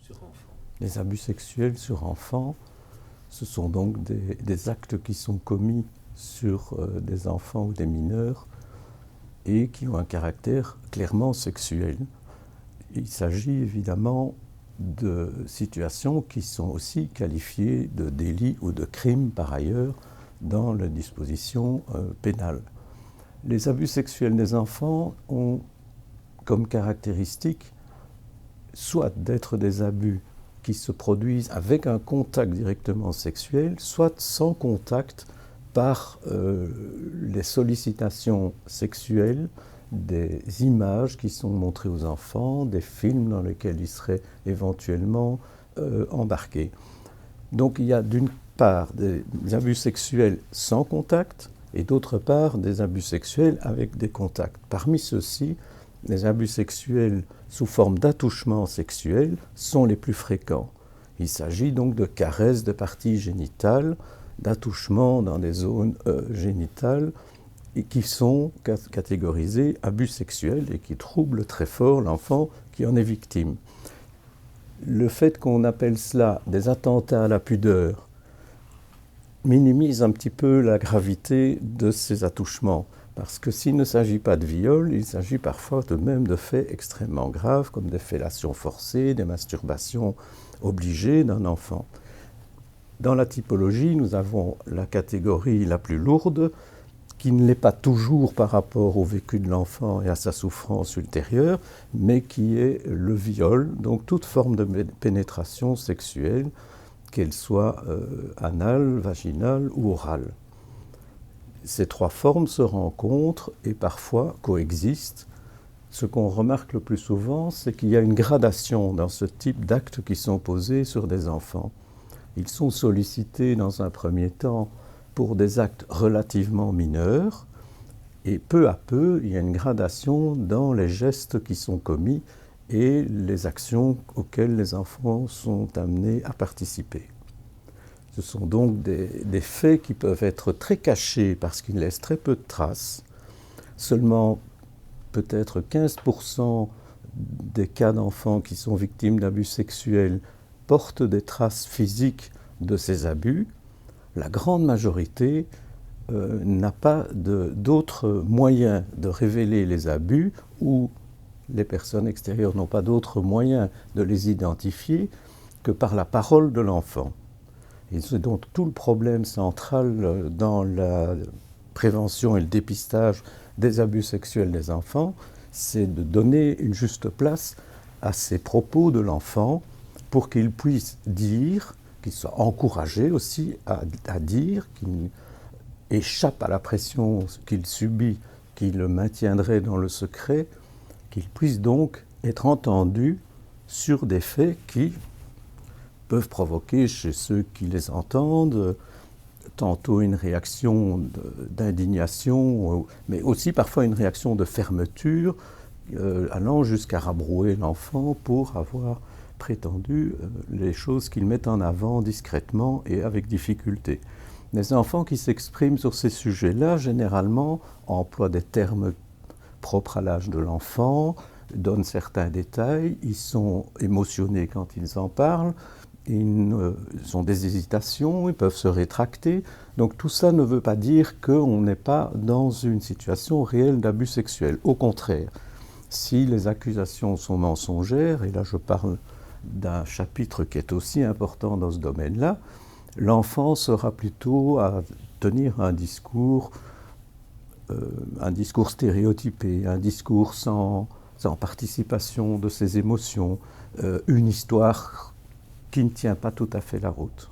sur enfants. Les abus sexuels sur enfants, ce sont donc des actes qui sont commis sur des enfants ou des mineurs et qui ont un caractère clairement sexuel. Il s'agit évidemment de situations qui sont aussi qualifiées de délits ou de crimes par ailleurs dans les dispositions pénales. Les abus sexuels des enfants ont comme caractéristique soit d'être des abus qui se produisent avec un contact directement sexuel, soit sans contact par les sollicitations sexuelles, des images qui sont montrées aux enfants, des films dans lesquels ils seraient éventuellement embarqués. Donc il y a d'une part des abus sexuels sans contact et d'autre part des abus sexuels avec des contacts. Parmi ceux-ci, les abus sexuels sous forme d'attouchement sexuel sont les plus fréquents. Il s'agit donc de caresses de parties génitales, d'attouchements dans des zones génitales et qui sont catégorisés abus sexuels et qui troublent très fort l'enfant qui en est victime. Le fait qu'on appelle cela des attentats à la pudeur minimise un petit peu la gravité de ces attouchements. Parce que s'il ne s'agit pas de viol, il s'agit parfois de même de faits extrêmement graves, comme des fellations forcées, des masturbations obligées d'un enfant. Dans la typologie, nous avons la catégorie la plus lourde, qui ne l'est pas toujours par rapport au vécu de l'enfant et à sa souffrance ultérieure, mais qui est le viol, donc toute forme de pénétration sexuelle, qu'elle soit anale, vaginale ou orale. Ces trois formes se rencontrent et parfois coexistent. Ce qu'on remarque le plus souvent, c'est qu'il y a une gradation dans ce type d'actes qui sont posés sur des enfants. Ils sont sollicités dans un premier temps pour des actes relativement mineurs et peu à peu, il y a une gradation dans les gestes qui sont commis et les actions auxquelles les enfants sont amenés à participer. Ce sont donc des faits qui peuvent être très cachés parce qu'ils laissent très peu de traces. Seulement peut-être 15% des cas d'enfants qui sont victimes d'abus sexuels portent des traces physiques de ces abus. La grande majorité n'a pas d'autres moyens de révéler les abus ou les personnes extérieures n'ont pas d'autres moyens de les identifier que par la parole de l'enfant. Et c'est donc tout le problème central dans la prévention et le dépistage des abus sexuels des enfants, c'est de donner une juste place à ces propos de l'enfant pour qu'il puisse dire, qu'il soit encouragé aussi à dire, qu'il échappe à la pression qu'il subit, qui le maintiendrait dans le secret, qu'il puisse donc être entendu sur des faits qui peuvent provoquer chez ceux qui les entendent tantôt une réaction d'indignation, mais aussi parfois une réaction de fermeture, allant jusqu'à rabrouer l'enfant pour avoir prétendu les choses qu'il met en avant discrètement et avec difficulté. Les enfants qui s'expriment sur ces sujets-là, généralement, emploient des termes propres à l'âge de l'enfant, donnent certains détails, ils sont émotionnés quand ils en parlent, ils ont des hésitations, ils peuvent se rétracter. Donc tout ça ne veut pas dire qu'on n'est pas dans une situation réelle d'abus sexuel. Au contraire, si les accusations sont mensongères, et là je parle d'un chapitre qui est aussi important dans ce domaine-là, l'enfant sera plutôt à tenir un discours stéréotypé, un discours sans participation de ses émotions, une histoire qui ne tient pas tout à fait la route.